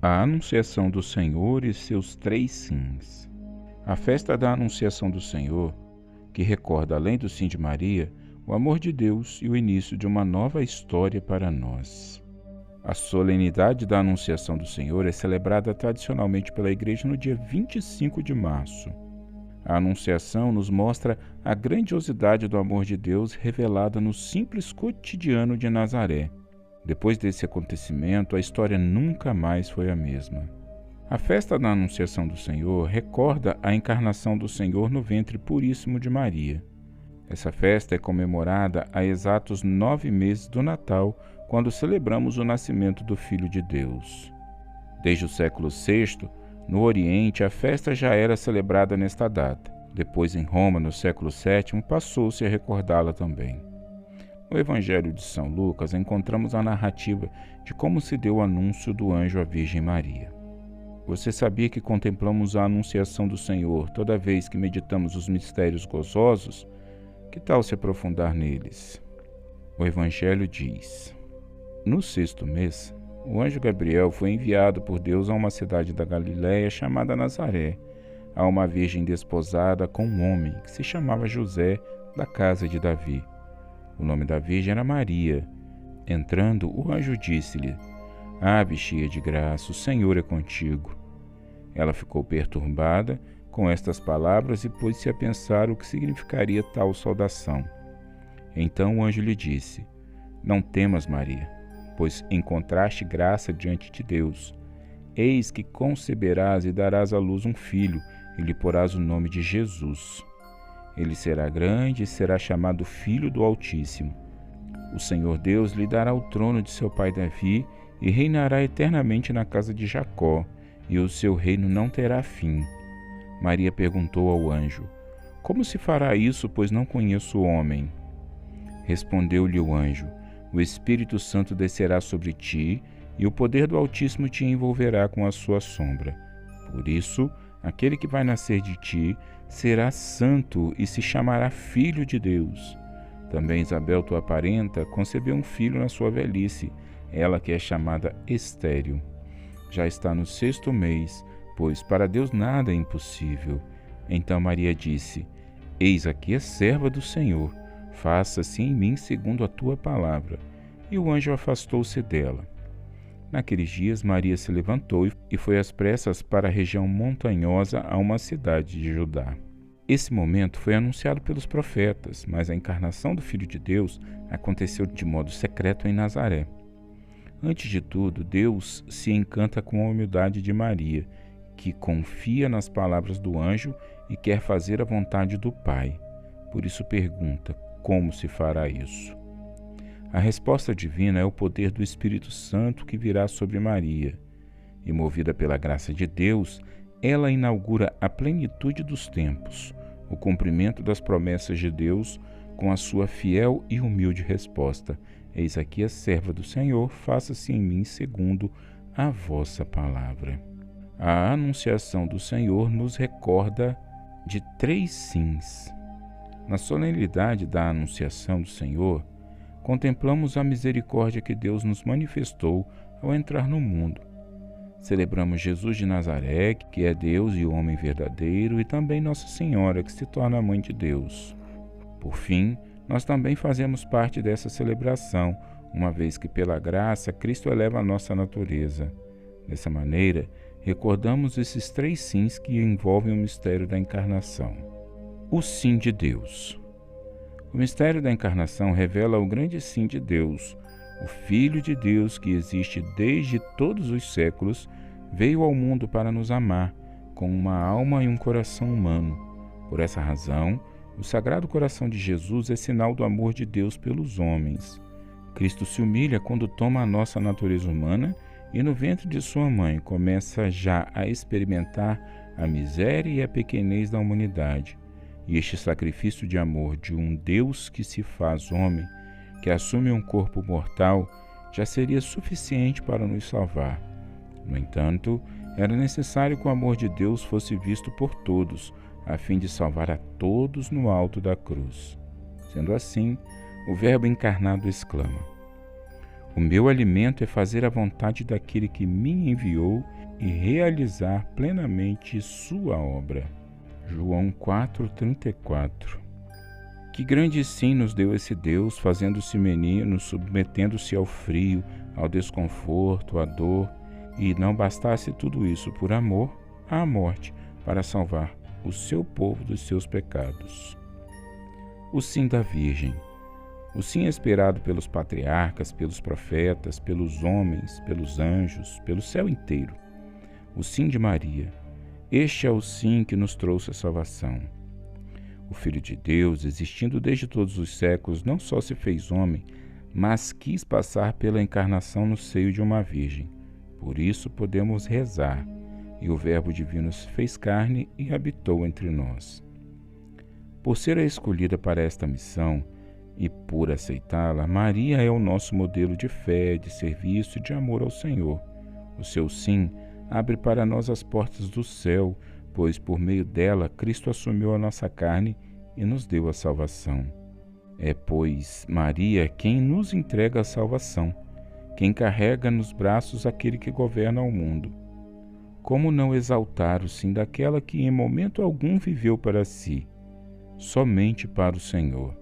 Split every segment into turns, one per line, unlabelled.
A Anunciação do Senhor e seus 3 sims. A festa da Anunciação do Senhor, que recorda, além do sim de Maria, o amor de Deus e o início de uma nova história para nós. A solenidade da Anunciação do Senhor é celebrada tradicionalmente pela Igreja no dia 25 de março. A Anunciação nos mostra a grandiosidade do amor de Deus revelada no simples cotidiano de Nazaré. Depois desse acontecimento, a história nunca mais foi a mesma. A festa da Anunciação do Senhor recorda a encarnação do Senhor no ventre puríssimo de Maria. Essa festa é comemorada há exatos 9 meses do Natal, quando celebramos o nascimento do Filho de Deus. Desde o século VI, no Oriente, a festa já era celebrada nesta data. Depois, em Roma, no século VII, passou-se a recordá-la também. No Evangelho de São Lucas, encontramos a narrativa de como se deu o anúncio do anjo à Virgem Maria. Você sabia que contemplamos a anunciação do Senhor toda vez que meditamos os mistérios gozosos? Que tal se aprofundar neles? O Evangelho diz: no 6º mês, o anjo Gabriel foi enviado por Deus a uma cidade da Galiléia chamada Nazaré, a uma virgem desposada com um homem que se chamava José, da casa de Davi. O nome da virgem era Maria. Entrando, o anjo disse-lhe: Ave, cheia de graça, o Senhor é contigo. Ela ficou perturbada com estas palavras e pôs-se a pensar o que significaria tal saudação. Então o anjo lhe disse: Não temas, Maria, pois encontraste graça diante de Deus. Eis que conceberás e darás à luz um filho, e lhe porás o nome de Jesus. Ele será grande e será chamado Filho do Altíssimo. O Senhor Deus lhe dará o trono de seu pai Davi e reinará eternamente na casa de Jacó, e o seu reino não terá fim. Maria perguntou ao anjo: Como se fará isso, pois não conheço o homem? Respondeu-lhe o anjo: O Espírito Santo descerá sobre ti, e o poder do Altíssimo te envolverá com a sua sombra. Por isso, aquele que vai nascer de ti será santo e se chamará Filho de Deus. Também Isabel, tua parenta, concebeu um filho na sua velhice, ela que é chamada estéril. Já está no 6º mês, pois para Deus nada é impossível. Então Maria disse: Eis aqui a serva do Senhor, faça-se em mim segundo a tua palavra. E o anjo afastou-se dela. Naqueles dias, Maria se levantou e foi às pressas para a região montanhosa a uma cidade de Judá. Esse momento foi anunciado pelos profetas, mas a encarnação do Filho de Deus aconteceu de modo secreto em Nazaré. Antes de tudo, Deus se encanta com a humildade de Maria, que confia nas palavras do anjo e quer fazer a vontade do Pai. Por isso pergunta: como se fará isso? A resposta divina é o poder do Espírito Santo que virá sobre Maria. E movida pela graça de Deus, ela inaugura a plenitude dos tempos, o cumprimento das promessas de Deus, com a sua fiel e humilde resposta: Eis aqui a serva do Senhor, faça-se em mim segundo a vossa palavra. A Anunciação do Senhor nos recorda de 3 sims. Na solenidade da Anunciação do Senhor, contemplamos a misericórdia que Deus nos manifestou ao entrar no mundo. Celebramos Jesus de Nazaré, que é Deus e o homem verdadeiro, e também Nossa Senhora, que se torna a Mãe de Deus. Por fim, nós também fazemos parte dessa celebração, uma vez que, pela graça, Cristo eleva a nossa natureza. Dessa maneira, recordamos esses 3 sims que envolvem o mistério da encarnação. O sim de Deus. O mistério da encarnação revela o grande sim de Deus. O Filho de Deus, que existe desde todos os séculos, veio ao mundo para nos amar, com uma alma e um coração humano. Por essa razão, o Sagrado Coração de Jesus é sinal do amor de Deus pelos homens. Cristo se humilha quando toma a nossa natureza humana e no ventre de sua mãe começa já a experimentar a miséria e a pequenez da humanidade. E este sacrifício de amor de um Deus que se faz homem, que assume um corpo mortal, já seria suficiente para nos salvar. No entanto, era necessário que o amor de Deus fosse visto por todos, a fim de salvar a todos no alto da cruz. Sendo assim, o Verbo encarnado exclama: O meu alimento é fazer a vontade daquele que me enviou e realizar plenamente sua obra. João 4,34. Que grande sim nos deu esse Deus, fazendo-se menino, submetendo-se ao frio, ao desconforto, à dor, e não bastasse tudo isso por amor, à morte, para salvar o seu povo dos seus pecados. O sim da Virgem. O sim esperado pelos patriarcas, pelos profetas, pelos homens, pelos anjos, pelo céu inteiro. O sim de Maria. Este é o sim que nos trouxe a salvação. O Filho de Deus, existindo desde todos os séculos, não só se fez homem, mas quis passar pela encarnação no seio de uma virgem. Por isso podemos rezar, e o Verbo divino se fez carne e habitou entre nós. Por ser a escolhida para esta missão, e por aceitá-la, Maria é o nosso modelo de fé, de serviço e de amor ao Senhor. O seu sim abre para nós as portas do céu, pois por meio dela Cristo assumiu a nossa carne e nos deu a salvação. É, pois, Maria quem nos entrega a salvação, quem carrega nos braços aquele que governa o mundo. Como não exaltar o sim daquela que em momento algum viveu para si, somente para o Senhor?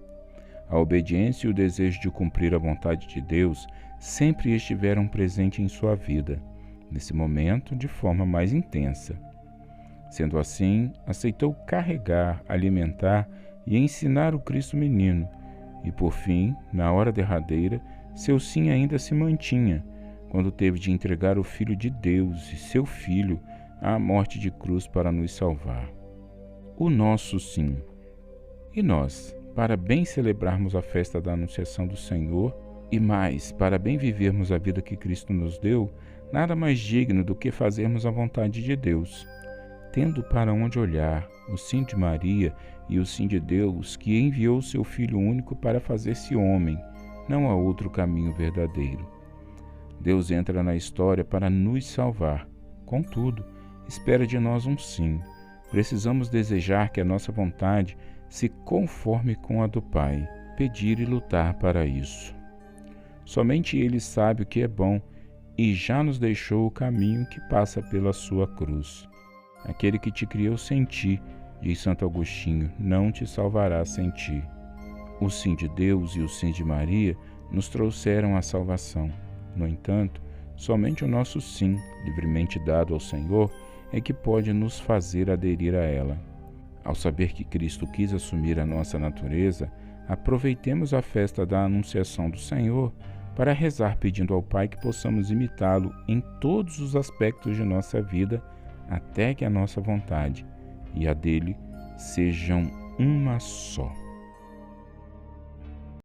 A obediência e o desejo de cumprir a vontade de Deus sempre estiveram presentes em sua vida, nesse momento de forma mais intensa. Sendo assim, aceitou carregar, alimentar e ensinar o Cristo menino, e por fim, na hora derradeira, seu sim ainda se mantinha, quando teve de entregar o Filho de Deus e seu Filho à morte de cruz para nos salvar. O nosso sim. E nós, para bem celebrarmos a festa da Anunciação do Senhor, e mais, para bem vivermos a vida que Cristo nos deu, nada mais digno do que fazermos a vontade de Deus, tendo para onde olhar o sim de Maria e o sim de Deus, que enviou seu Filho único para fazer-se homem, não há outro caminho verdadeiro. Deus entra na história para nos salvar. Contudo, espera de nós um sim. Precisamos desejar que a nossa vontade se conforme com a do Pai, pedir e lutar para isso. Somente Ele sabe o que é bom e já nos deixou o caminho que passa pela sua cruz. Aquele que te criou sem ti, diz Santo Agostinho, não te salvará sem ti. O sim de Deus e o sim de Maria nos trouxeram a salvação. No entanto, somente o nosso sim, livremente dado ao Senhor, é que pode nos fazer aderir a ela. Ao saber que Cristo quis assumir a nossa natureza, aproveitemos a festa da Anunciação do Senhor para rezar pedindo ao Pai que possamos imitá-lo em todos os aspectos de nossa vida, até que a nossa vontade e a dele sejam uma só.